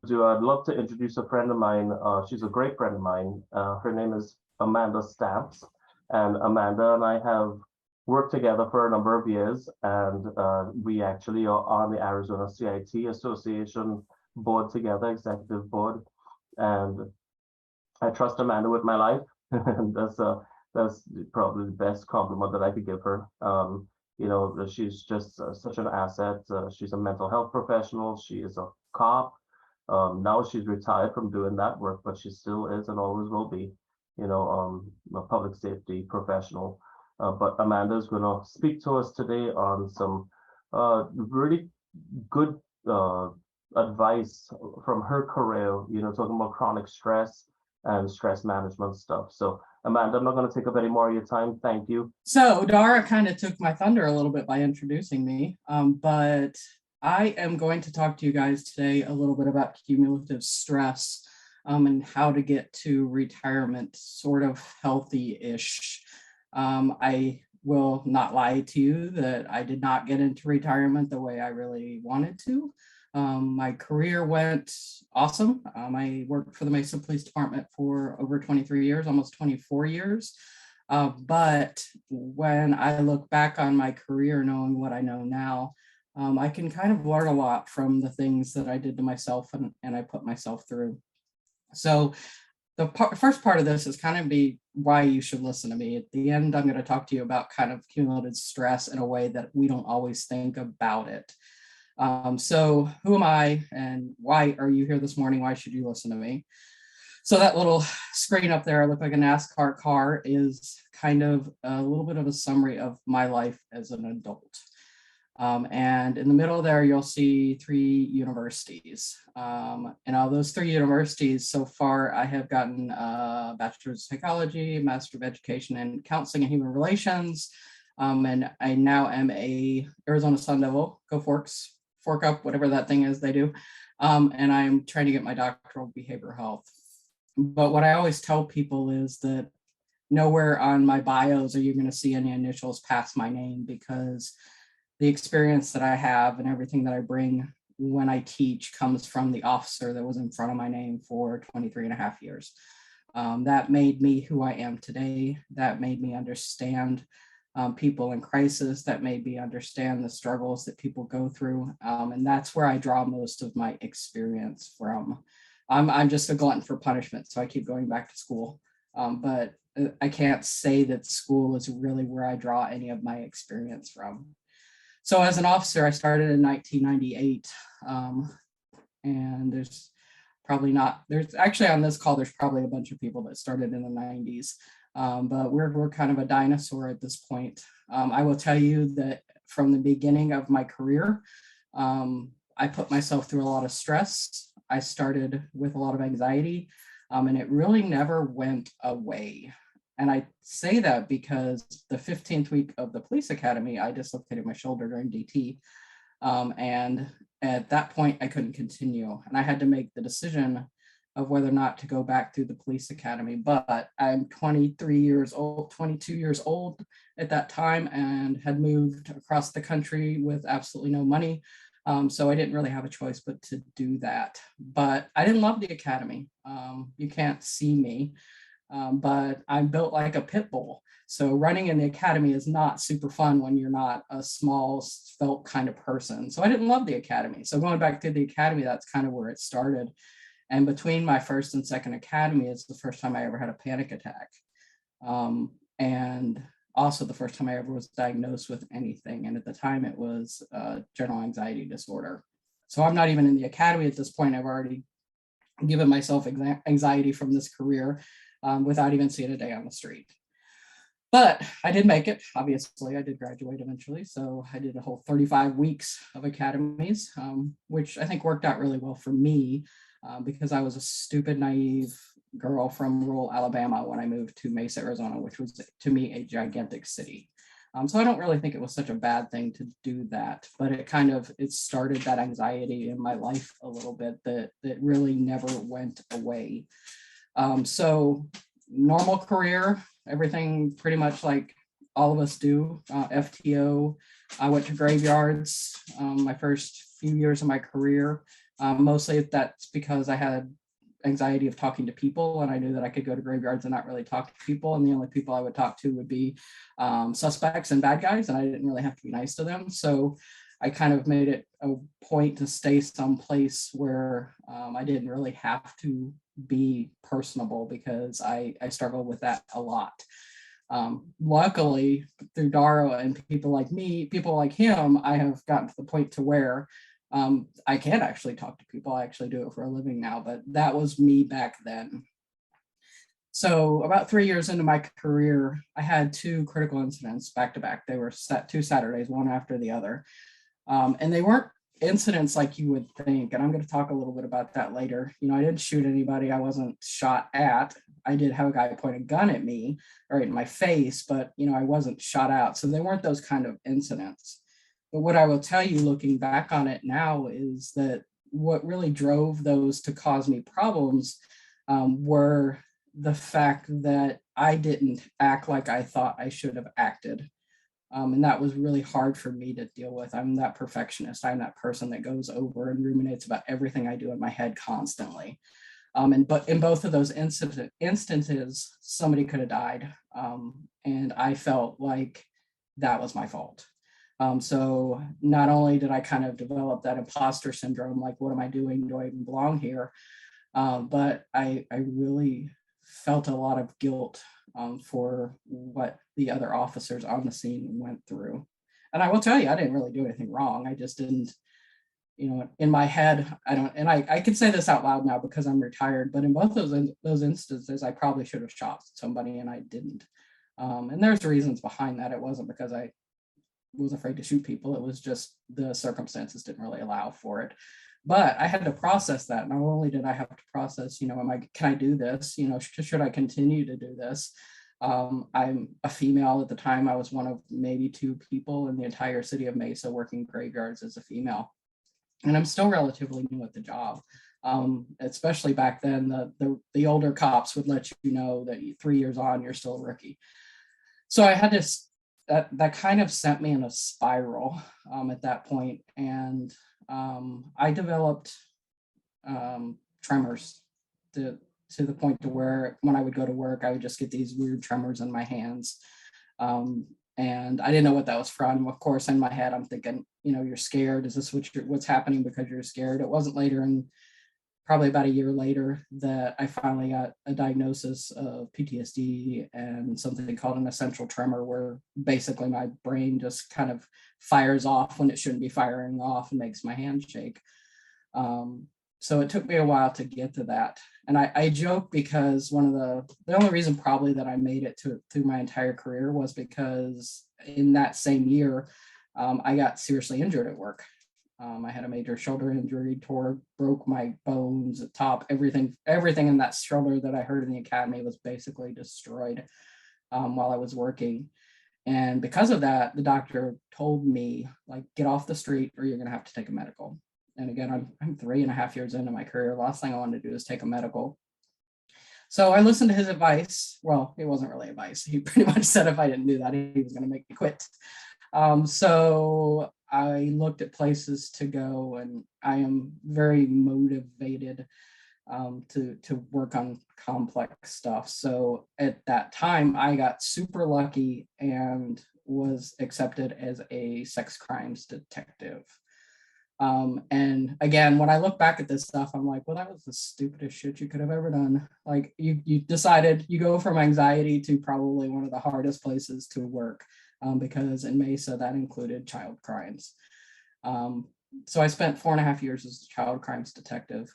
I'd love to introduce a friend of mine. She's a great friend of mine. Her name is Amanda Stamps, and Amanda and I have worked together for a number of years, and we actually are on the Arizona CIT Association board together, executive board, and I trust Amanda with my life, and that's probably the best compliment that I could give her. She's just such an asset. She's a mental health professional. She is a cop. Now she's retired from doing that work, but she still is and always will be, a public safety professional. But Amanda is going to speak to us today on some really good uh, advice from her career, talking about chronic stress and stress management stuff. So, Amanda, I'm not going to take up any more of your time. Thank you. So Dara kind of took my thunder a little bit by introducing me, but I am going to talk to you guys today a little bit about cumulative stress and how to get to retirement sort of healthy-ish. I will not lie to you that I did not get into retirement the way I really wanted to. My career went awesome. I worked for the Mesa Police Department for over 23 years, almost 24 years. But when I look back on my career, knowing what I know now, I can kind of learn a lot from the things that I did to myself and I put myself through. So the first part of this is kind of be why you should listen to me. At the end, I'm going to talk to you about kind of cumulative stress in a way that we don't always think about it. So who am I and why are you here this morning? Why should you listen to me? So that little screen up there, I look like a NASCAR car, is kind of a little bit of a summary of my life as an adult. And in the middle there, you'll see three universities. And all those three universities, so far, I have gotten a bachelor's of psychology, master of education in counseling and human relations. And I now am a Arizona Sun Devil, go Forks, fork up, whatever that thing is they do. And I'm trying to get my doctoral behavioral health. But what I always tell people is that nowhere on my bios are you going to see any initials past my name, because the experience that I have and everything that I bring when I teach comes from the officer that was in front of my name for 23 and a half years. That made me who I am today. That made me understand people in crisis. That made me understand the struggles that people go through. And that's where I draw most of my experience from. I'm just a glutton for punishment, so I keep going back to school. But I can't say that school is really where I draw any of my experience from. So as an officer, I started in 1998, and there's actually on this call, there's probably a bunch of people that started in the 90s, but we're kind of a dinosaur at this point. I will tell you that from the beginning of my career, I put myself through a lot of stress. I started with a lot of anxiety, and it really never went away. And I say that because the 15th week of the police academy, I dislocated my shoulder during DT. And at that point, I couldn't continue. And I had to make the decision of whether or not to go back through the police academy. But I'm 23 years old, 22 years old at that time, and had moved across the country with absolutely no money. So I didn't really have a choice but to do that. But I didn't love the academy. You can't see me, but I'm built like a pit bull. So running in the academy is not super fun when you're not a small, svelte kind of person. So I didn't love the academy. So going back to the academy, that's kind of where it started. And between my first and second academy is the first time I ever had a panic attack. And also the first time I ever was diagnosed with anything. And at the time it was general anxiety disorder. So I'm not even in the academy at this point. I've already given myself anxiety from this career without even seeing a day on the street. But I did make it. Obviously, I did graduate eventually. So I did a whole 35 weeks of academies, which I think worked out really well for me because I was a stupid, naive girl from rural Alabama when I moved to Mesa, Arizona, which was to me a gigantic city. So I don't really think it was such a bad thing to do that, but it started that anxiety in my life a little bit that really never went away. So normal career, everything pretty much like all of us do. FTO, I went to graveyards my first few years of my career. Mostly that's because I had anxiety of talking to people, and I knew that I could go to graveyards and not really talk to people, and the only people I would talk to would be suspects and bad guys, and I didn't really have to be nice to them. So I kind of made it a point to stay someplace where I didn't really have to be personable, because I struggled with that a lot. Luckily, through Dara and people like me, people like him, I have gotten to the point to where I can actually talk to people. I actually do it for a living now, but that was me back then. So about 3 years into my career, I had two critical incidents back to back. They were set 2 Saturdays, one after the other. And they weren't incidents like you would think. And I'm going to talk a little bit about that later. You know, I didn't shoot anybody. I wasn't shot at. I did have a guy point a gun at me or in my face, but, you know, I wasn't shot out. So they weren't those kind of incidents. But what I will tell you looking back on it now is that what really drove those to cause me problems were the fact that I didn't act like I thought I should have acted. And that was really hard for me to deal with. I'm that perfectionist. I'm that person that goes over and ruminates about everything I do in my head constantly. But in both of those instances, somebody could have died. And I felt like that was my fault. So not only did I kind of develop that imposter syndrome, like, what am I doing? Do I even belong here? But I really felt a lot of guilt for what the other officers on the scene went through. And I will tell you, I didn't really do anything wrong. I just didn't, you know, in my head, I don't, and I can say this out loud now because I'm retired, but in both those instances, I probably should have shot somebody and I didn't. And there's reasons behind that. It wasn't because I was afraid to shoot people. It was just the circumstances didn't really allow for it. But I had to process that. Not only did I have to process, you know, can I do this? You know, should I continue to do this? I'm a female at the time. I was one of maybe two people in the entire city of Mesa working graveyards as a female. And I'm still relatively new at the job. Especially back then, the older cops would let you know that 3 years on, you're still a rookie. So I had to, that kind of sent me in a spiral at that point. And I developed tremors to the point to where when I would go to work, I would just get these weird tremors in my hands. And I didn't know what that was from. Of course, in my head, I'm thinking, you know, you're scared. Is this what's happening because you're scared? It wasn't later, and probably about a year later, that I finally got a diagnosis of PTSD and something called an essential tremor, where basically my brain just kind of fires off when it shouldn't be firing off and makes my hand shake. So it took me a while to get to that. And I joke because the only reason probably that I made it through my entire career was because in that same year, I got seriously injured at work. I had a major shoulder injury, broke my bones, top, everything in that shoulder that I heard in the academy was basically destroyed while I was working. And because of that, the doctor told me, like, get off the street or you're going to have to take a medical. And again, I'm 3.5 years into my career. The last thing I wanted to do is take a medical. So I listened to his advice. Well, it wasn't really advice. He pretty much said if I didn't do that, he was going to make me quit. So I looked at places to go, and I am very motivated to work on complex stuff. So at that time, I got super lucky and was accepted as a sex crimes detective. And again, when I look back at this stuff, I'm like, well, that was the stupidest shit you could have ever done. Like, you decided you go from anxiety to probably one of the hardest places to work, because in Mesa, that included child crimes. So I spent 4.5 years as a child crimes detective,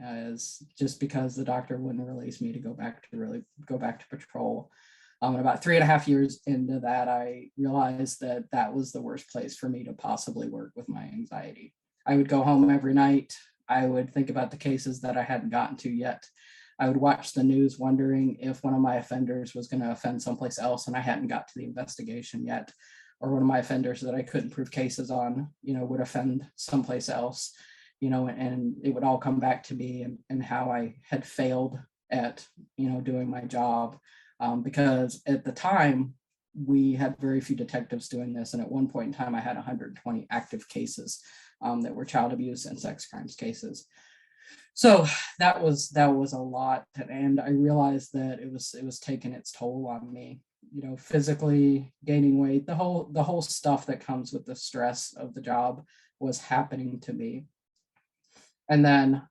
as just because the doctor wouldn't release me to go back to patrol. And about 3.5 years into that, I realized that that was the worst place for me to possibly work with my anxiety. I would go home every night. I would think about the cases that I hadn't gotten to yet. I would watch the news wondering if one of my offenders was going to offend someplace else and I hadn't got to the investigation yet, or one of my offenders that I couldn't prove cases on, you know, would offend someplace else, you know, and it would all come back to me and how I had failed at, you know, doing my job. Because at the time, we had very few detectives doing this. And at one point in time, I had 120 active cases. that were child abuse and sex crimes cases. So that was a lot, and I realized that it was taking its toll on me, physically, gaining weight, the whole stuff that comes with the stress of the job was happening to me. And then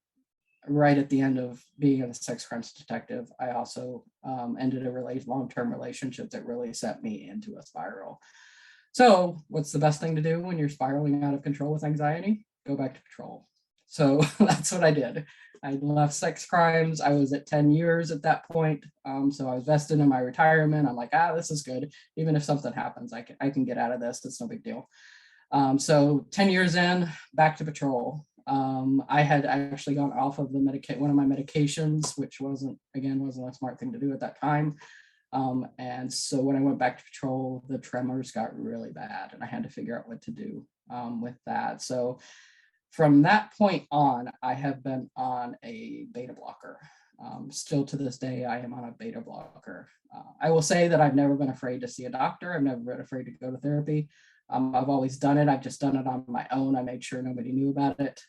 right at the end of being a sex crimes detective, I also ended a long-term relationship that really set me into a spiral. So what's the best thing to do when you're spiraling out of control with anxiety? Go back to patrol. So that's what I did. I left sex crimes. I was at 10 years at that point. So I was vested in my retirement. I'm like, this is good. Even if something happens, I can get out of this. It's no big deal. So 10 years in, back to patrol. I had actually gone off of one of my medications, which wasn't a smart thing to do at that time. And so when I went back to patrol, the tremors got really bad and I had to figure out what to do with that. So from that point on, I have been on a beta blocker. Still to this day, I am on a beta blocker. I will say that I've never been afraid to see a doctor. I've never been afraid to go to therapy. I've always done it. I've just done it on my own. I made sure nobody knew about it.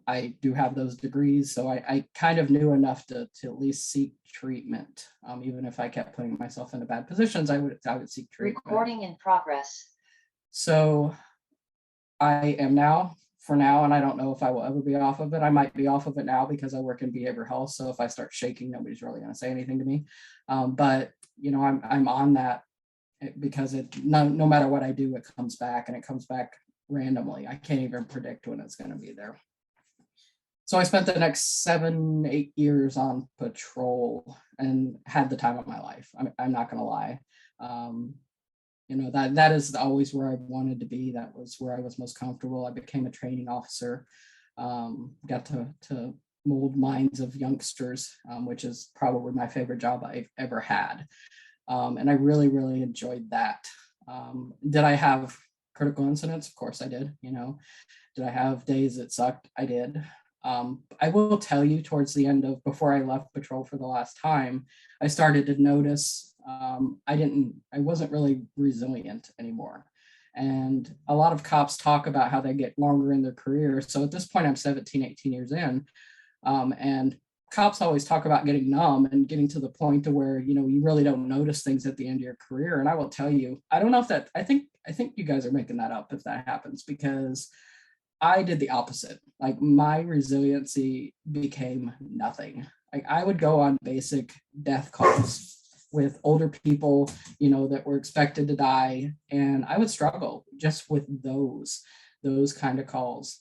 I do have those degrees, so I kind of knew enough to at least seek treatment. Even if I kept putting myself into bad positions, I would seek treatment. Recording in progress. So I am now, for now, and I don't know if I will ever be off of it. I might be off of it now because I work in behavioral health. So if I start shaking, nobody's really going to say anything to me. But I'm on that because no matter what I do, it comes back, and it comes back randomly. I can't even predict when it's going to be there. So I spent the next 7-8 years on patrol and had the time of my life. I'm not going to lie. That is always where I wanted to be. That was where I was most comfortable. I became a training officer, got to mold minds of youngsters, which is probably my favorite job I've ever had. And I really, really enjoyed that. Did I have critical incidents? Of course I did. Did I have days that sucked? I did. I will tell you, towards the end before I left patrol for the last time, I started to notice I wasn't really resilient anymore. And a lot of cops talk about how they get longer in their career. So at this point, I'm 17, 18 years in, and cops always talk about getting numb and getting to the point to where, you really don't notice things at the end of your career. And I will tell you, I don't know if I think you guys are making that up if that happens, because I did the opposite. Like, my resiliency became nothing. Like, I would go on basic death calls with older people, that were expected to die. And I would struggle just with those kind of calls.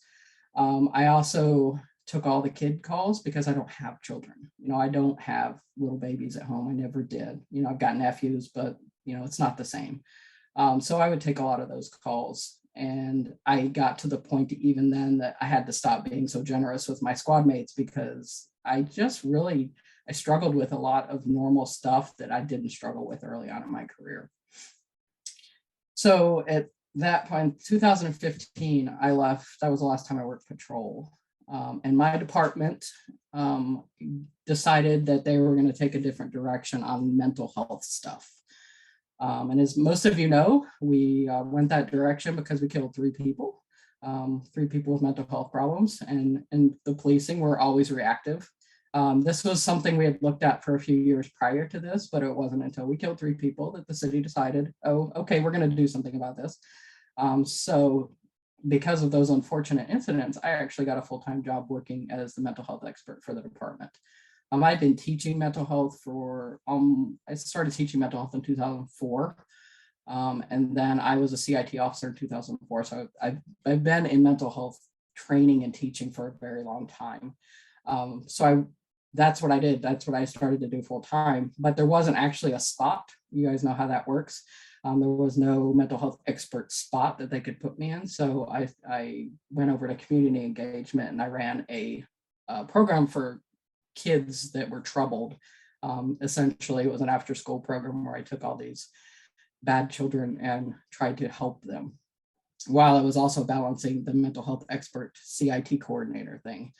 I also took all the kid calls because I don't have children. I don't have little babies at home. I never did. I've got nephews, but it's not the same. So I would take a lot of those calls. And I got to the point even then that I had to stop being so generous with my squad mates, because I struggled with a lot of normal stuff that I didn't struggle with early on in my career. So at that point, 2015, I left. That was the last time I worked patrol. And my department decided that they were going to take a different direction on mental health stuff. And as most of you know, we went that direction because we killed 3 people, 3 people with mental health problems, and the policing were always reactive. This was something we had looked at for a few years prior to this, but it wasn't until we killed 3 people that the city decided, oh, okay, we're going to do something about this. So because of those unfortunate incidents, I actually got a full-time job working as the mental health expert for the department. I've been teaching mental health I started teaching mental health in 2004. And then I was a CIT officer in 2004. So I've been in mental health training and teaching for a very long time. That's what I did. That's what I started to do full time, but there wasn't actually a spot. You guys know how that works. There was no mental health expert spot that they could put me in. So I went over to community engagement, and I ran a program for kids that were troubled. Essentially, it was an after school program where I took all these bad children and tried to help them, while I was also balancing the mental health expert CIT coordinator thing.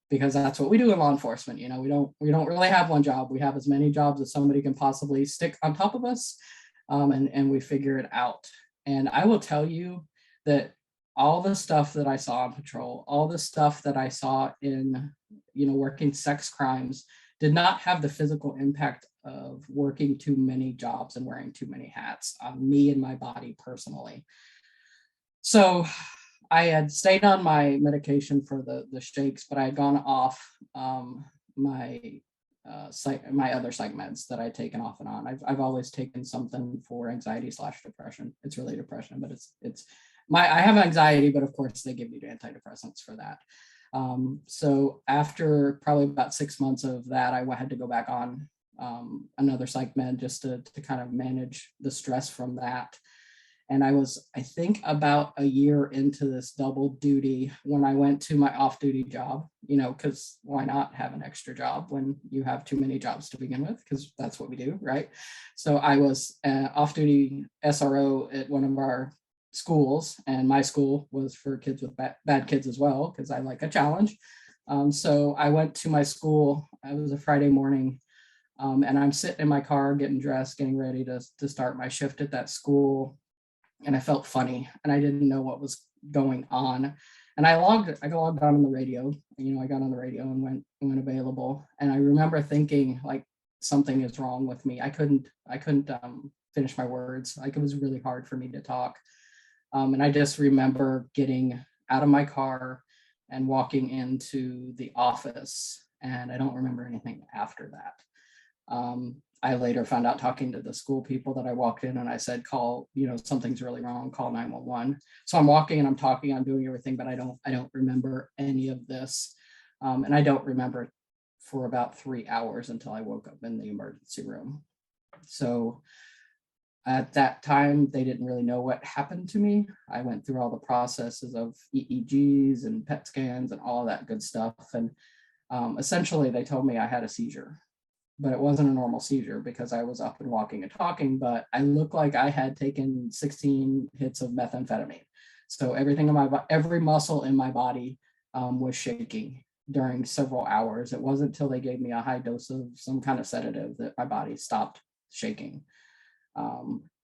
Because that's what we do in law enforcement. We don't really have one job. We have as many jobs as somebody can possibly stick on top of us, and we figure it out. And I will tell you that all the stuff that I saw on patrol, all the stuff that I saw in, working sex crimes did not have the physical impact of working too many jobs and wearing too many hats on me and my body personally. So I had stayed on my medication for the shakes, but I had gone off my my other psych meds that I'd taken off and on. I've always taken something for anxiety / depression. It's really depression, but I have anxiety, but of course they give you antidepressants for that. So after probably about 6 months of that, I had to go back on another psych med just to kind of manage the stress from that. And I think, about a year into this double duty when I went to my off-duty job, because why not have an extra job when you have too many jobs to begin with? Because that's what we do, right? So I was off-duty SRO at one of our schools, and my school was for kids with bad kids as well, because I like a challenge. So I went to my school. It was a Friday morning, and I'm sitting in my car getting dressed, getting ready to start my shift at that school. And I felt funny, and I didn't know what was going on. And I logged on the radio. I got on the radio and went available. And I remember thinking, like, something is wrong with me. I couldn't finish my words. Like, it was really hard for me to talk. And I just remember getting out of my car and walking into the office. And I don't remember anything after that. I later found out, talking to the school people, that I walked in and I said, call, something's really wrong, call 911. So I'm walking and I'm talking, I'm doing everything, but I don't remember any of this. And I don't remember for about 3 hours until I woke up in the emergency room. So at that time, they didn't really know what happened to me. I went through all the processes of EEGs and PET scans and all that good stuff. And essentially, they told me I had a seizure. But it wasn't a normal seizure because I was up and walking and talking, but I looked like I had taken 16 hits of methamphetamine. So every muscle in my body was shaking during several hours. It wasn't until they gave me a high dose of some kind of sedative that my body stopped shaking.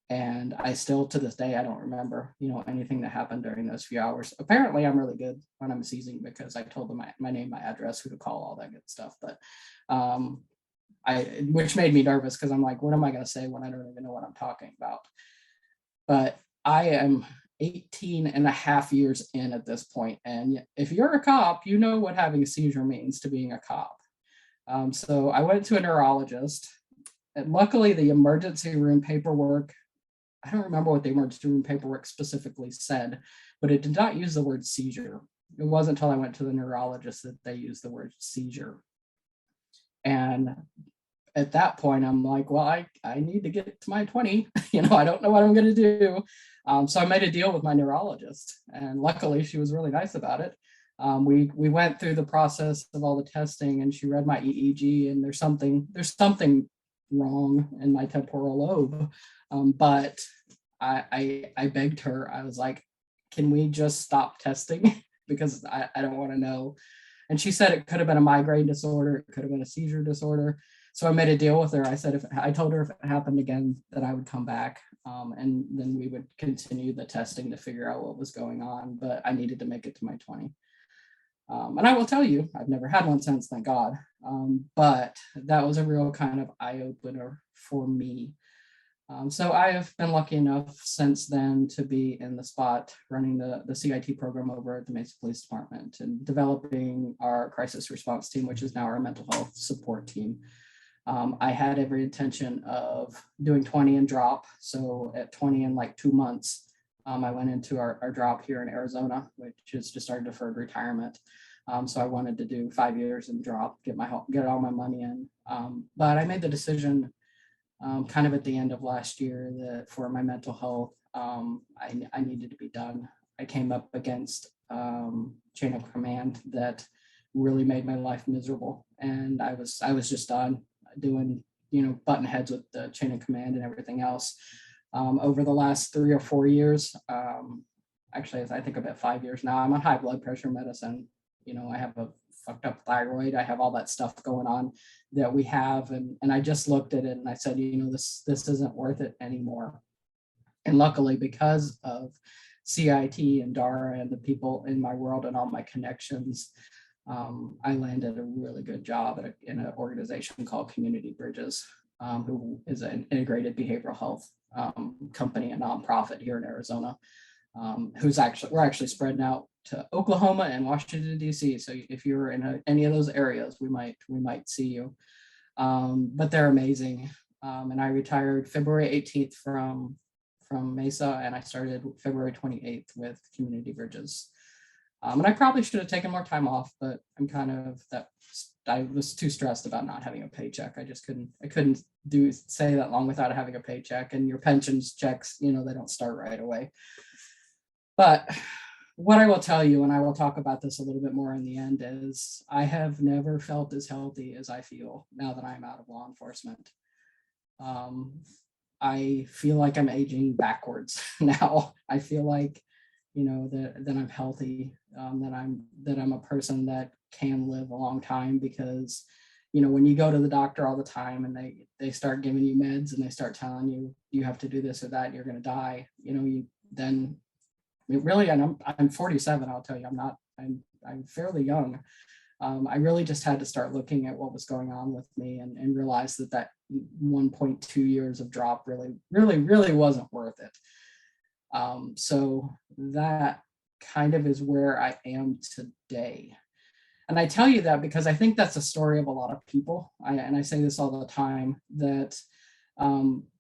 And I still, to this day, I don't remember, anything that happened during those few hours. Apparently, I'm really good when I'm seizing because I told them my name, my address, who to call, all that good stuff. But which made me nervous because I'm like, what am I going to say when I don't even know what I'm talking about? But I am 18 and a half years in at this point. And if you're a cop, you know what having a seizure means to being a cop. So I went to a neurologist, and luckily the emergency room paperwork, I don't remember what the emergency room paperwork specifically said, but it did not use the word seizure. It wasn't until I went to the neurologist that they used the word seizure. And at that point, I'm like, well, I need to get to my 20. I don't know what I'm going to do. So I made a deal with my neurologist, and luckily she was really nice about it. We went through the process of all the testing, and she read my EEG, and there's something wrong in my temporal lobe. But I begged her. I was like, can we just stop testing? Because I don't want to know. And she said it could have been a migraine disorder. It could have been a seizure disorder. So I made a deal with her. I told her if it happened again, that I would come back, and then we would continue the testing to figure out what was going on. But I needed to make it to my 20. And I will tell you, I've never had one since, thank God. But that was a real kind of eye-opener for me. So I have been lucky enough since then to be in the spot running the CIT program over at the Mesa Police Department and developing our crisis response team, which is now our mental health support team. I had every intention of doing 20 and drop. So at 20 in like 2 months, I went into our drop here in Arizona, which is just our deferred retirement. So I wanted to do 5 years and drop, get all my money in. But I made the decision kind of at the end of last year that for my mental health, I needed to be done. I came up against chain of command that really made my life miserable, and I was just done doing button heads with the chain of command and everything else. Over the last 3 or 4 years, actually I think about 5 years now, I'm on high blood pressure medicine. I have a fucked up thyroid. I have all that stuff going on that we have, and I just looked at it and I said, this isn't worth it anymore. And luckily, because of CIT and DARA and the people in my world and all my connections, I landed a really good job in an organization called Community Bridges, who is an integrated behavioral health company, a nonprofit here in Arizona, we're actually spreading out to Oklahoma and Washington, D.C. So if you're in any of those areas, we might see you. But they're amazing. And I retired February 18th from Mesa, and I started February 28th with Community Bridges. And I probably should have taken more time off, but I was too stressed about not having a paycheck. I couldn't stay that long without having a paycheck, and your pensions checks, they don't start right away. But what I will tell you, and I will talk about this a little bit more in the end, is I have never felt as healthy as I feel now that I'm out of law enforcement. I feel like I'm aging backwards now. I feel like, that I'm healthy, that I'm a person that can live a long time, because, when you go to the doctor all the time and they start giving you meds and they start telling you, you have to do this or that, and you're going to die, and I'm 47, I'll tell you, I'm fairly young. I really just had to start looking at what was going on with me and realize that 1.2 years of drop really wasn't worth it. So that kind of is where I am today. And I tell you that because I think that's a story of a lot of people. And I say this all the time, that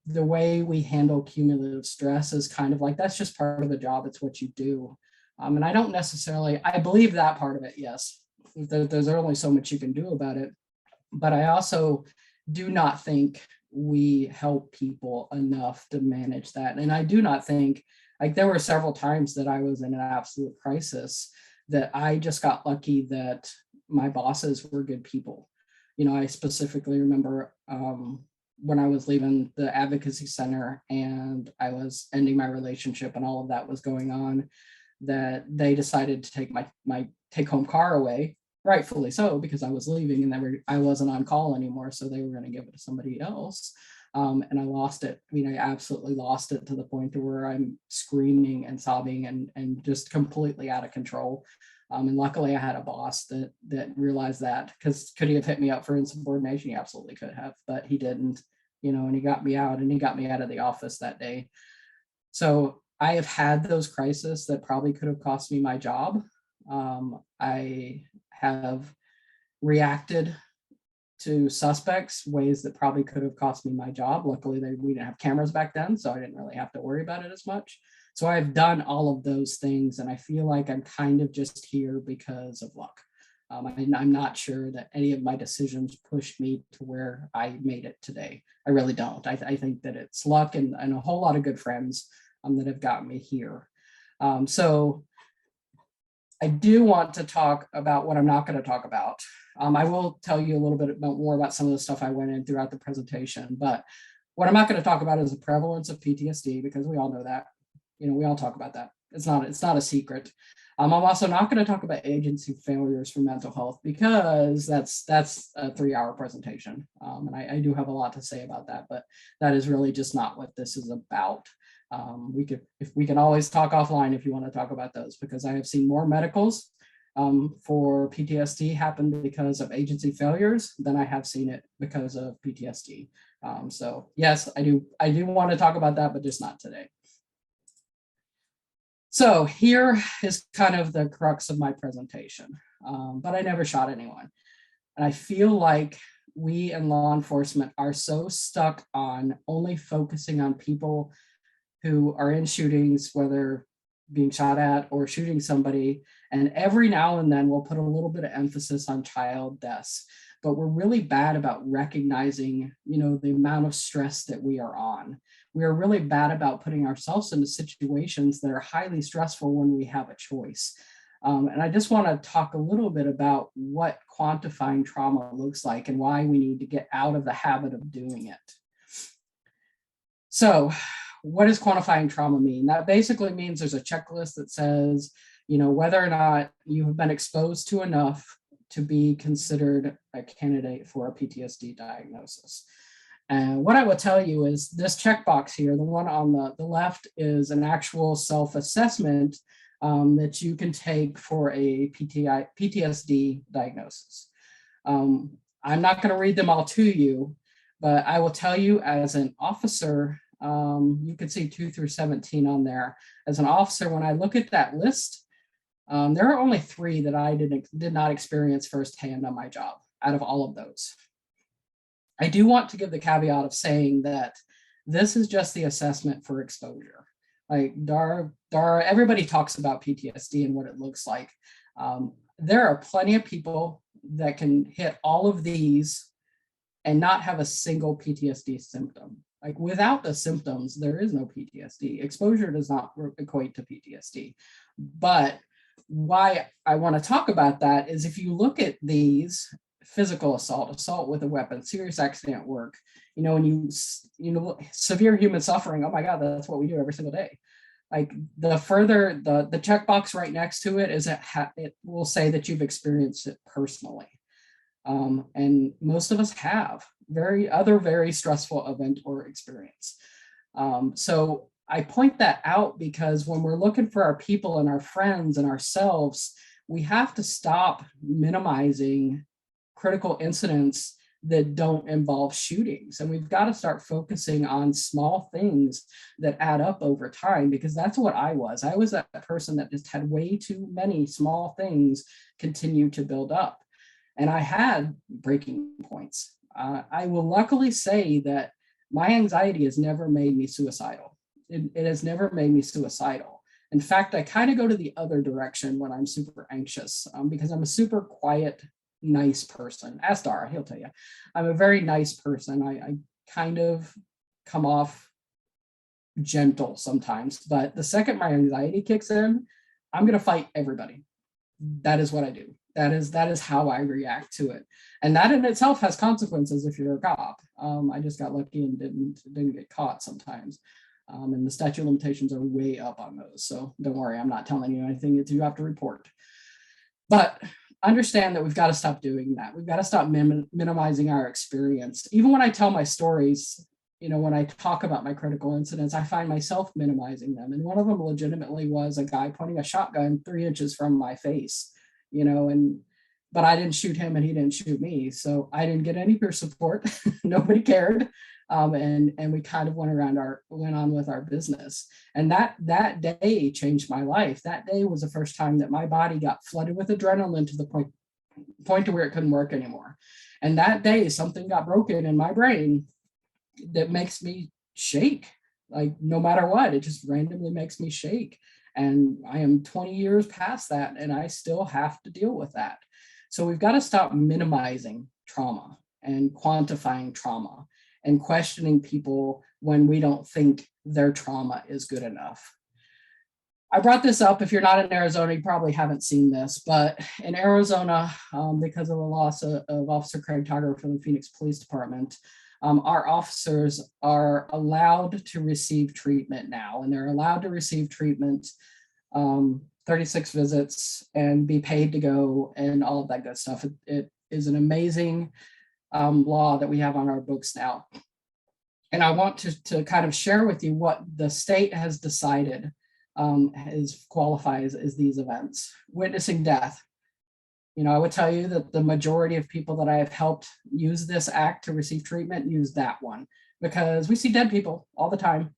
the way we handle cumulative stress is kind of like, that's just part of the job. It's what you do. And I believe that part of it, yes. There's only so much you can do about it. But I also do not think we help people enough to manage that. And I do not think, like, there were several times that I was in an absolute crisis that I just got lucky that my bosses were good people. I specifically remember when I was leaving the advocacy center and I was ending my relationship and all of that was going on, that they decided to take my take-home car away, rightfully so, because I was leaving and I wasn't on call anymore, so they were going to give it to somebody else. And I lost it. I absolutely lost it, to the point to where I'm screaming and sobbing and just completely out of control. And luckily I had a boss that realized that, because could he have hit me up for insubordination? He absolutely could have, but he didn't, and he got me out of the office that day. So I have had those crises that probably could have cost me my job. I have reacted to suspects ways that probably could have cost me my job. Luckily, we didn't have cameras back then, so I didn't really have to worry about it as much. So I've done all of those things, and I feel like I'm kind of just here because of luck. I'm not sure that any of my decisions pushed me to where I made it today. I really don't. I think that it's luck and a whole lot of good friends that have gotten me here. So I do want to talk about what I'm not going to talk about. I will tell you a little bit more about some of the stuff I went in throughout the presentation, but what I'm not going to talk about is the prevalence of PTSD, because we all know that. We all talk about that. It's not a secret. I'm also not going to talk about agency failures for mental health, because that's a 3-hour presentation. And I do have a lot to say about that, but that is really just not what this is about. We can always talk offline if you want to talk about those, because I have seen more medicals for PTSD happen because of agency failures than I have seen it because of PTSD. So yes, I do want to talk about that, but just not today. So here is kind of the crux of my presentation, but I never shot anyone. And I feel like we in law enforcement are so stuck on only focusing on people who are in shootings, whether being shot at or shooting somebody. And every now and then we'll put a little bit of emphasis on child deaths, but we're really bad about recognizing, the amount of stress that we are on. We are really bad about putting ourselves into situations that are highly stressful when we have a choice. And I just want to talk a little bit about what quantifying trauma looks like and why we need to get out of the habit of doing it. So, what does quantifying trauma mean? That basically means there's a checklist that says, whether or not you have been exposed to enough to be considered a candidate for a PTSD diagnosis. And what I will tell you is this checkbox here, the one on the left, is an actual self-assessment that you can take for a PTSD diagnosis. I'm not going to read them all to you, but I will tell you as an officer, you can see 2 through 17 on there. As an officer, when I look at that list, there are only 3 that I did not experience firsthand on my job out of all of those. I do want to give the caveat of saying that this is just the assessment for exposure. Like Dara, everybody talks about PTSD and what it looks like. There are plenty of people that can hit all of these and not have a single PTSD symptom. Like without the symptoms, there is no PTSD. Exposure does not equate to PTSD. But why I want to talk about that is if you look at these, physical assault with a weapon, serious accident at work, and severe human suffering, oh my God, that's what we do every single day. Like the further, the checkbox right next to it is it will say that you've experienced it personally. And most of us have very stressful event or experience. So I point that out because when we're looking for our people and our friends and ourselves, we have to stop minimizing critical incidents that don't involve shootings. And we've got to start focusing on small things that add up over time, because that's what I was. I was that person that just had way too many small things continue to build up. And I had breaking points. I will luckily say that my anxiety has never made me suicidal. It has never made me suicidal. In fact, I kind of go to the other direction when I'm super anxious because I'm a super quiet, nice person. Ask Dara, he'll tell you. I'm a very nice person. I kind of come off gentle sometimes, but the second my anxiety kicks in, I'm going to fight everybody. That is what I do. That is how I react to it. And that in itself has consequences if you're a cop. I just got lucky and didn't get caught sometimes. And the statute of limitations are way up on those. So don't worry, I'm not telling you anything that you have to report. But understand that we've got to stop doing that. We've got to stop minimizing our experience. Even when I tell my stories, when I talk about my critical incidents, I find myself minimizing them. And one of them legitimately was a guy pointing a shotgun 3 inches from my face, but I didn't shoot him and he didn't shoot me. So I didn't get any peer support. Nobody cared. And we kind of went on with our business. And that day changed my life. That day was the first time that my body got flooded with adrenaline to the point to where it couldn't work anymore. And that day, something got broken in my brain that makes me shake. Like no matter what, it just randomly makes me shake. And I am 20 years past that, and I still have to deal with that. So we've got to stop minimizing trauma and quantifying trauma and questioning people when we don't think their trauma is good enough. I brought this up. If you're not in Arizona, you probably haven't seen this, but in Arizona, because of the loss of Officer Craig Tiger from the Phoenix Police Department, our officers are allowed to receive treatment now, and they're allowed to receive treatment 36 visits and be paid to go and all of that good stuff. It is an amazing law that we have on our books now. And I want to kind of share with you what the state has decided qualifies as these events. Witnessing death. I would tell you that the majority of people that I have helped use this act to receive treatment use that one, because we see dead people all the time.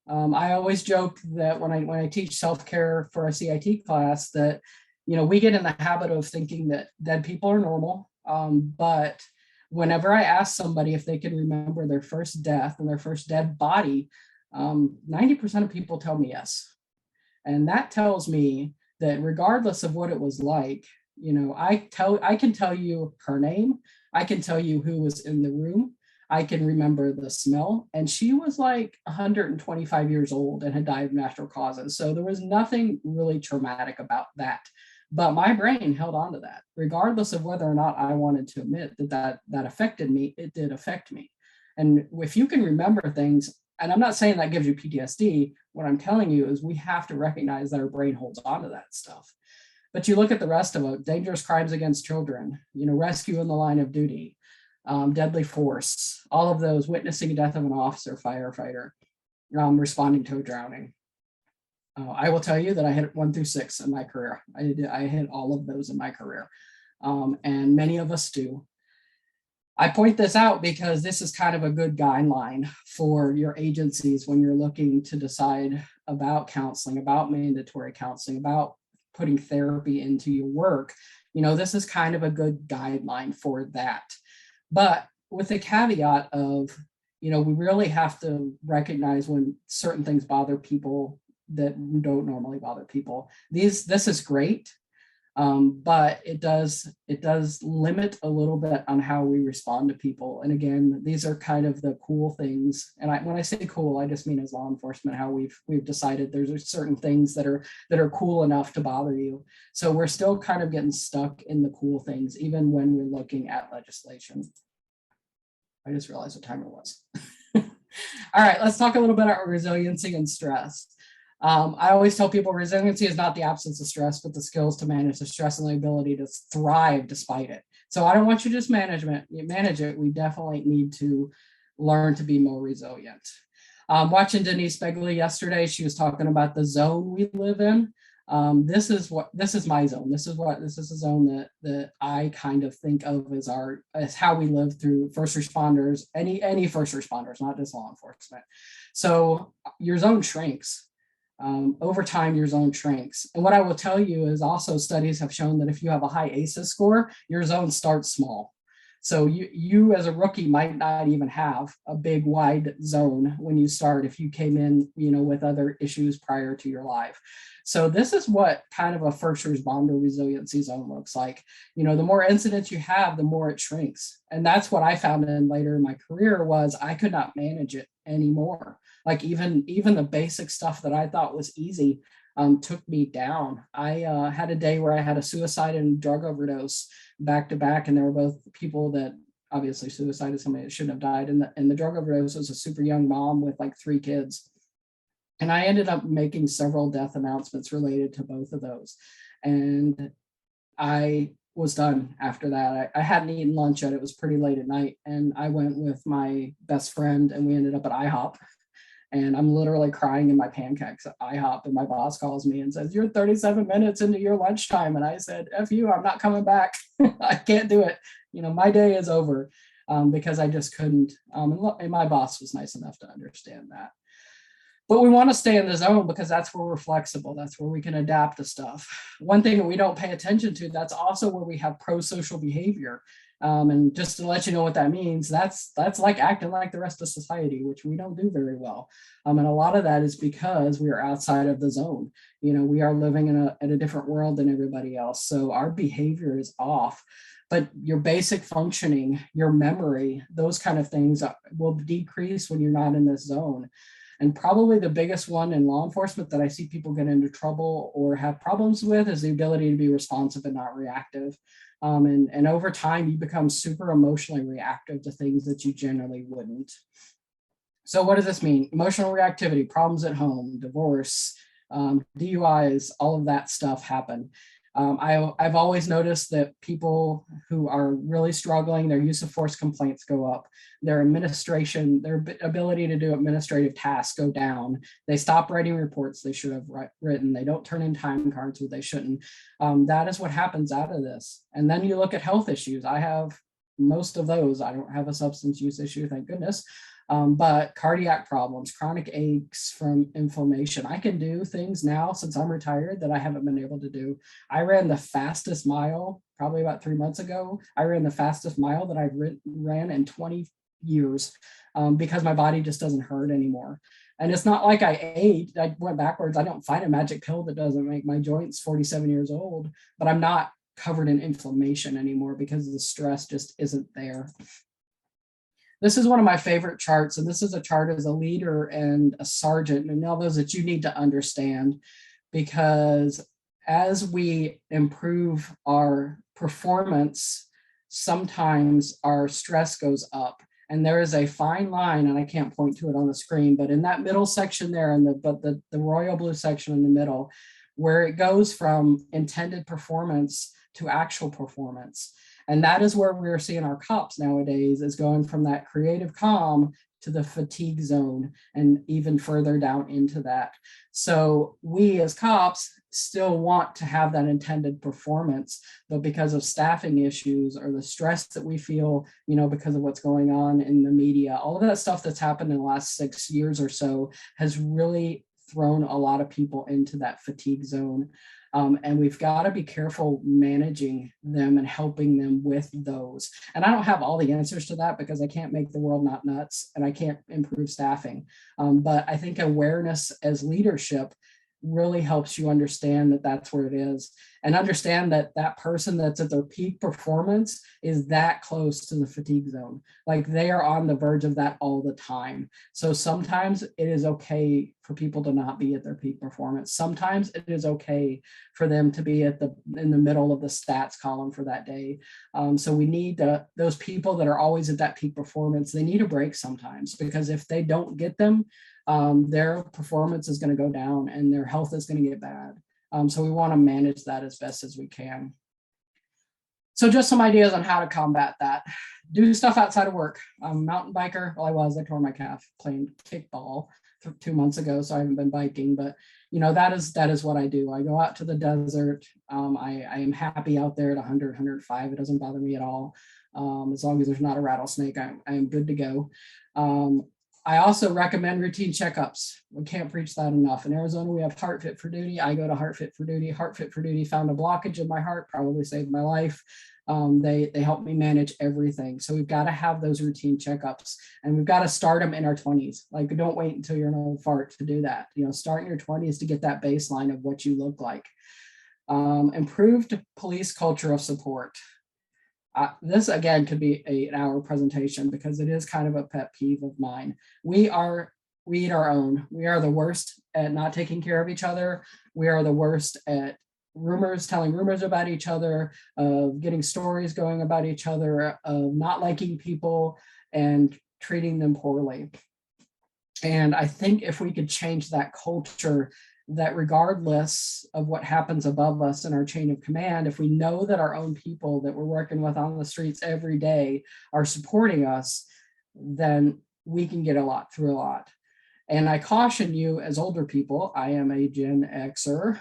I always joke that when I teach self-care for a CIT class that, we get in the habit of thinking that dead people are normal. But whenever I ask somebody if they can remember their first death and their first dead body, 90% of people tell me yes. And that tells me that regardless of what it was like, I can tell you her name. I can tell you who was in the room. I can remember the smell. And she was like 125 years old and had died of natural causes. So there was nothing really traumatic about that. But my brain held on to that, regardless of whether or not I wanted to admit that affected me. It did affect me. And if you can remember things, and I'm not saying that gives you PTSD, what I'm telling you is we have to recognize that our brain holds on to that stuff. But you look at the rest of it, dangerous crimes against children, rescue in the line of duty, deadly force, all of those, witnessing the death of an officer, firefighter, responding to a drowning. I will tell you that I hit 1 through 6 in my career. I hit all of those in my career, and many of us do. I point this out because this is kind of a good guideline for your agencies when you're looking to decide about counseling, about mandatory counseling, about putting therapy into your work. This is kind of a good guideline for that. But with the caveat of, we really have to recognize when certain things bother people that don't normally bother people. This is great. But it does limit a little bit on how we respond to people. And again, these are kind of the cool things. And when I say cool, I just mean as law enforcement, how we've decided there's certain things that are cool enough to bother you. So we're still kind of getting stuck in the cool things, even when we're looking at legislation. I just realized what time it was. All right, let's talk a little bit about resiliency and stress. I always tell people resiliency is not the absence of stress, but the skills to manage the stress and the ability to thrive despite it. So I don't want you to just manage it. We definitely need to learn to be more resilient. Watching Denise Begley yesterday, she was talking about the zone we live in. This is my zone. This is a zone that I kind of think of as how we live through first responders, any first responders, not just law enforcement. So your zone shrinks. Over time, your zone shrinks. And what I will tell you is also studies have shown that if you have a high ACEs score, your zone starts small. So you as a rookie might not even have a big wide zone when you start if you came in, with other issues prior to your life. So this is what kind of a first responder resiliency zone looks like. The more incidents you have, the more it shrinks. And that's what I found later in my career was I could not manage it anymore. Like even the basic stuff that I thought was easy took me down. I had a day where I had a suicide and drug overdose back to back, and they were both people that obviously suicide is somebody that shouldn't have died, and the drug overdose was a super young mom with like 3 kids. And I ended up making several death announcements related to both of those. And I was done after that. I hadn't eaten lunch yet. It was pretty late at night. And I went with my best friend and we ended up at IHOP. And I'm literally crying in my pancakes at IHOP. And my boss calls me and says, "You're 37 minutes into your lunchtime." And I said, "F you, I'm not coming back. I can't do it. My day is over," because I just couldn't. And my boss was nice enough to understand that. But we want to stay in the zone because that's where we're flexible. That's where we can adapt to stuff. One thing that we don't pay attention to, that's also where we have pro-social behavior. And just to let you know what that means, that's like acting like the rest of society, which we don't do very well. And a lot of that is because we are outside of the zone. We are living in a different world than everybody else. So our behavior is off. But your basic functioning, your memory, those kind of things will decrease when you're not in this zone. And probably the biggest one in law enforcement that I see people get into trouble or have problems with is the ability to be responsive and not reactive. And over time, you become super emotionally reactive to things that you generally wouldn't. So what does this mean? Emotional reactivity, problems at home, divorce, DUIs, all of that stuff happen. I've always noticed that people who are really struggling, their use of force complaints go up, their ability to do administrative tasks go down. They stop writing reports they should have written. They don't turn in time cards what they shouldn't. That is what happens out of this. And then you look at health issues. I have most of those. I don't have a substance use issue, thank goodness. But cardiac problems, chronic aches from inflammation. I can do things now since I'm retired that I haven't been able to do. I ran the fastest mile probably about 3 months ago. I ran the fastest mile that I've ran in 20 years because my body just doesn't hurt anymore. And it's not like I ate, I went backwards. I don't find a magic pill that doesn't make my joints 47 years old, but I'm not covered in inflammation anymore because the stress just isn't there. This is one of my favorite charts, and this is a chart as a leader and a sergeant, and all those that you need to understand, because as we improve our performance, sometimes our stress goes up. And there is a fine line, and I can't point to it on the screen, but in that middle section there, the royal blue section in the middle, where it goes from intended performance to actual performance. And that is where we're seeing our cops nowadays, is going from that creative calm to the fatigue zone and even further down into that. So we as cops still want to have that intended performance, but because of staffing issues or the stress that we feel, because of what's going on in the media, all of that stuff that's happened in the last 6 years or so has really thrown a lot of people into that fatigue zone. And we've got to be careful managing them and helping them with those. And I don't have all the answers to that because I can't make the world not nuts and I can't improve staffing. But I think awareness as leadership really helps you understand that that's where it is, and understand that that person that's at their peak performance is that close to the fatigue zone. Like they are on the verge of that all the time. So sometimes it is okay for people to not be at their peak performance. Sometimes it is okay for them to be in the middle of the stats column for that day. So we need those people that are always at that peak performance. They need a break sometimes, because if they don't get them, their performance is going to go down and their health is going to get bad. So we want to manage that as best as we can. So just some ideas on how to combat that. Do stuff outside of work. I'm a mountain biker. Well, I tore my calf playing kickball 2 months ago, so I haven't been biking, but that is what I do. I go out to the desert. I am happy out there at 100, 105. It doesn't bother me at all. As long as there's not a rattlesnake, I am good to go. I also recommend routine checkups. We can't preach that enough. In Arizona, we have Heart Fit for Duty. I go to Heart Fit for Duty. Heart Fit for Duty found a blockage in my heart, probably saved my life. They help me manage everything. So we've got to have those routine checkups, and we've got to start them in our 20s. Like, don't wait until you're an old fart to do that. Start in your 20s to get that baseline of what you look like. Improved police culture of support. This again could be an hour presentation because it is kind of a pet peeve of mine. We eat our own. We are the worst at not taking care of each other. We are the worst at telling rumors about each other, of getting stories going about each other, of not liking people and treating them poorly. And I think if we could change that culture, that regardless of what happens above us in our chain of command, if we know that our own people that we're working with on the streets every day are supporting us, then we can get through a lot. And I caution you as older people, I am a Gen Xer,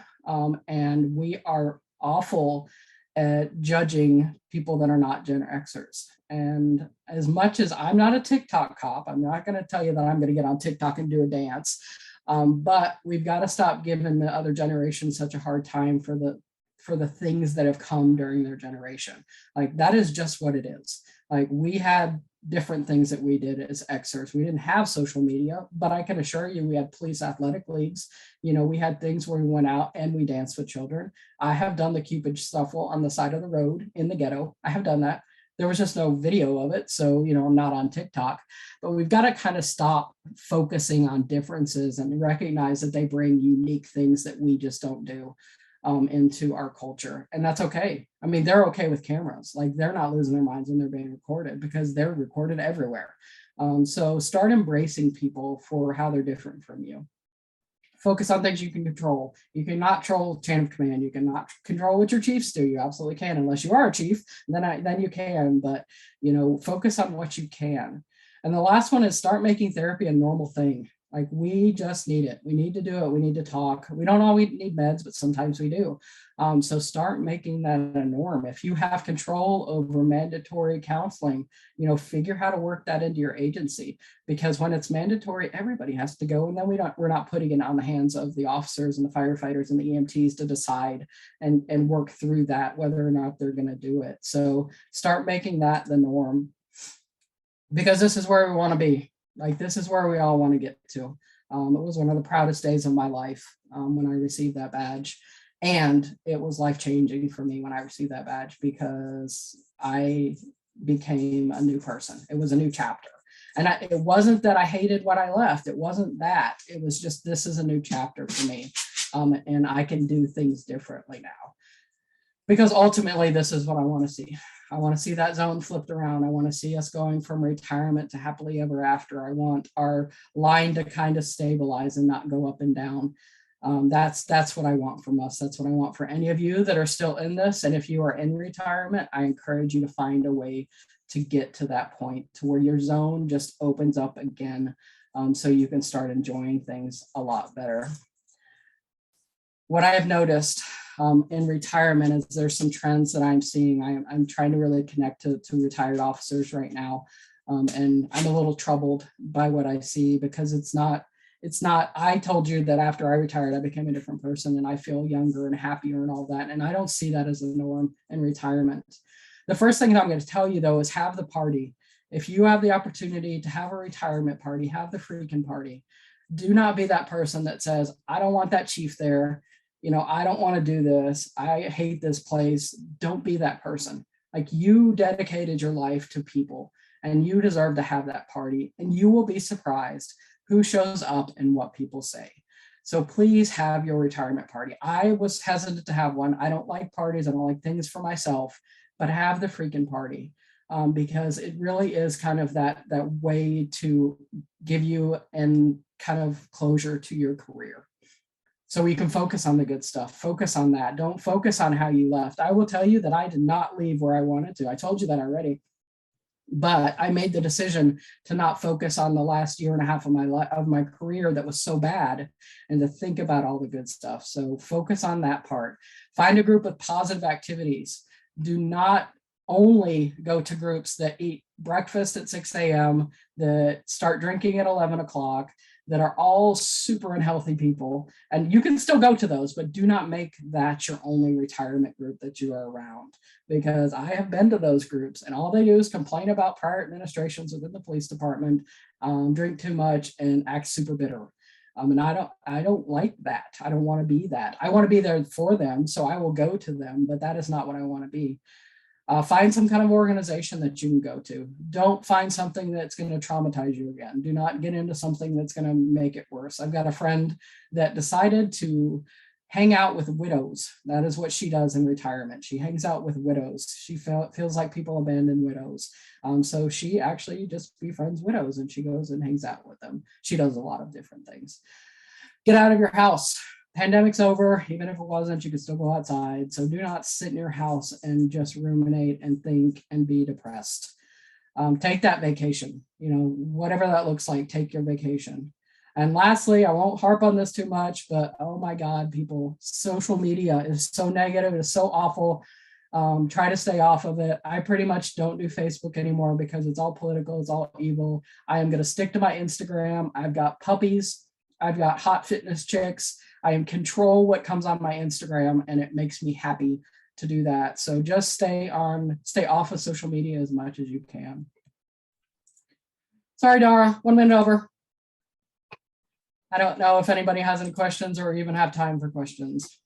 and we are awful at judging people that are not Gen Xers. And as much as I'm not a TikTok cop, I'm not going to tell you that I'm going to get on TikTok and do a dance. But we've got to stop giving the other generation such a hard time for the things that have come during their generation. Like, that is just what it is. Like, we had different things that we did as Xers. We didn't have social media, but I can assure you we had police athletic leagues. We had things where we went out and we danced with children. I have done the Cupid shuffle on the side of the road in the ghetto. I have done that. There was just no video of it. So, I'm not on TikTok, but we've got to kind of stop focusing on differences and recognize that they bring unique things that we just don't do into our culture. And that's okay. I mean, they're okay with cameras. Like, they're not losing their minds when they're being recorded because they're recorded everywhere. So start embracing people for how they're different from you. Focus on things you can control. You cannot control chain of command. You cannot control what your chiefs do. You absolutely can, unless you are a chief. Then you can. But focus on what you can. And the last one is start making therapy a normal thing. Like, we just need it. We need to do it. We need to talk. We don't always need meds, but sometimes we do. So start making that a norm. If you have control over mandatory counseling, figure how to work that into your agency, because when it's mandatory, everybody has to go. And then we're not putting it on the hands of the officers and the firefighters and the EMTs to decide and work through that, whether or not they're going to do it. So start making that the norm, because this is where we want to be. Like, this is where we all want to get to. It was one of the proudest days of my life when I received that badge. And it was life-changing for me when I received that badge, because I became a new person. It was a new chapter. And it wasn't that I hated what I left. It wasn't that. It was just, this is a new chapter for me. And I can do things differently now. Because ultimately, this is what I want to see. I want to see that zone flipped around. I want to see us going from retirement to happily ever after. I want our line to kind of stabilize and not go up and down. That's what I want from us. That's what I want for any of you that are still in this. And if you are in retirement, I encourage you to find a way to get to that point to where your zone just opens up again, so you can start enjoying things a lot better. What I have noticed in retirement is there's some trends that I'm seeing. I'm trying to really connect to retired officers right now. And I'm a little troubled by what I see, because it's not, I told you that after I retired, I became a different person and I feel younger and happier and all that. And I don't see that as a norm in retirement. The first thing that I'm going to tell you though is have the party. If you have the opportunity to have a retirement party, have the freaking party. Do not be that person that says, I don't want that chief there. You know, I don't want to do this. I hate this place. Don't be that person. Like, you dedicated your life to people and you deserve to have that party, and you will be surprised who shows up and what people say. So please have your retirement party. I was hesitant to have one. I don't like parties. I don't like things for myself, but have the freaking party, because it really is kind of that way to give you and kind of closure to your career. So you can focus on the good stuff. Focus on that. Don't focus on how you left. I will tell you that I did not leave where I wanted to. I told you that already. But I made the decision to not focus on the last year and a half of my career that was so bad, and to think about all the good stuff. So focus on that part. Find a group with positive activities. Do not only go to groups that eat breakfast at 6 a.m., that start drinking at 11 o'clock, that are all super unhealthy people. And you can still go to those, but do not make that your only retirement group that you are around, because I have been to those groups and all they do is complain about prior administrations within the police department, drink too much and act super bitter. And I don't like that. I don't want to be that. I want to be there for them, so I will go to them, but that is not what I want to be. Find some kind of organization that you can go to. Don't find something that's going to traumatize you again. Do not get into something that's going to make it worse. I've got a friend that decided to hang out with widows. That is what she does in retirement. She hangs out with widows. She feels like people abandon widows. So she actually just befriends widows and she goes and hangs out with them. She does a lot of different things. Get out of your house. Pandemic's over. Even if it wasn't, you could still go outside. So do not sit in your house and just ruminate and think and be depressed. Take that vacation, whatever that looks like, take your vacation. And lastly, I won't harp on this too much, but oh my God, people, social media is so negative. It is so awful. Try to stay off of it. I pretty much don't do Facebook anymore because it's all political. It's all evil. I am going to stick to my Instagram. I've got puppies. I've got hot fitness chicks. I control what comes on my Instagram, and it makes me happy to do that. So just stay off of social media as much as you can. Sorry, Dara, 1 minute over. I don't know if anybody has any questions or even have time for questions.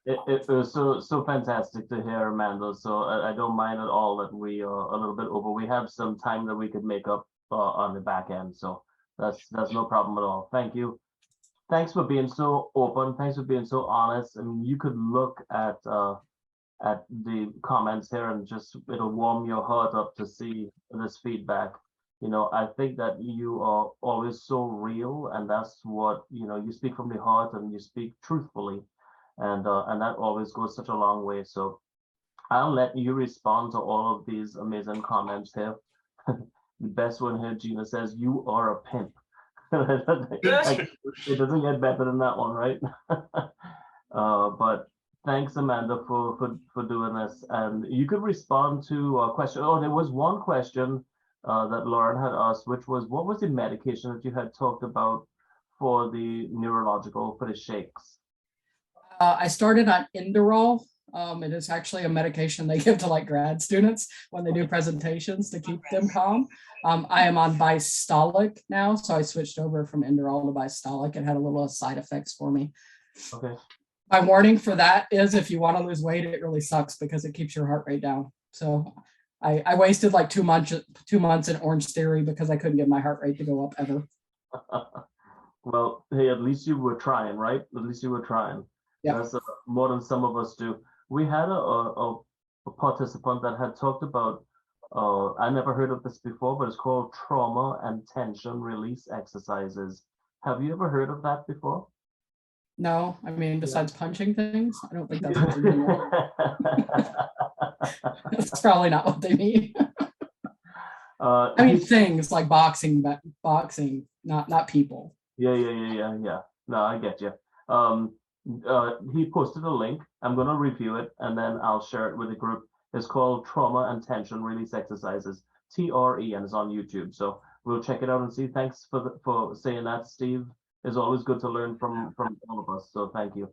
It was so fantastic to hear, Amanda. So I don't mind at all that we are a little bit over. We have some time that we could make up on the back end. So that's no problem at all. Thank you. Thanks for being so open. Thanks for being so honest. I mean, you could look at the comments here and just it'll warm your heart up to see this feedback. I think that you are always so real, and that's what you speak from the heart and you speak truthfully, and that always goes such a long way. So I'll let you respond to all of these amazing comments here. The best one here, Gina says, "You are a pimp." It doesn't get better than that one, right? But thanks, Amanda, for doing this. And you could respond to a question. Oh, there was one question that Lauren had asked, which was, what was the medication that you had talked about for the neurological, for the shakes? I started on Inderol. It is actually a medication they give to like grad students when they do presentations to keep them calm. I am on Bistolic now, so I switched over from Inderol to Bistolic. It had a little side effects for me. Okay. My warning for that is if you want to lose weight, it really sucks because it keeps your heart rate down. So I wasted like 2 months in Orange Theory because I couldn't get my heart rate to go up ever. Well, hey, at least you were trying, right? At least you were trying. Yeah. That's more than some of us do. We had a participant that had talked about, I never heard of this before, but it's called trauma and tension release exercises. Have you ever heard of that before? No, I mean, besides punching things, I don't think that's what they're doing. That's probably not what they mean. I mean, things like boxing, boxing, not people. Yeah. No, I get you. He posted a link. I'm gonna review it and then I'll share it with the group. It's called Trauma and Tension Release Exercises, TRE, and it's on YouTube. So we'll check it out and see. Thanks for saying that, Steve. It's always good to learn from all of us. So thank you.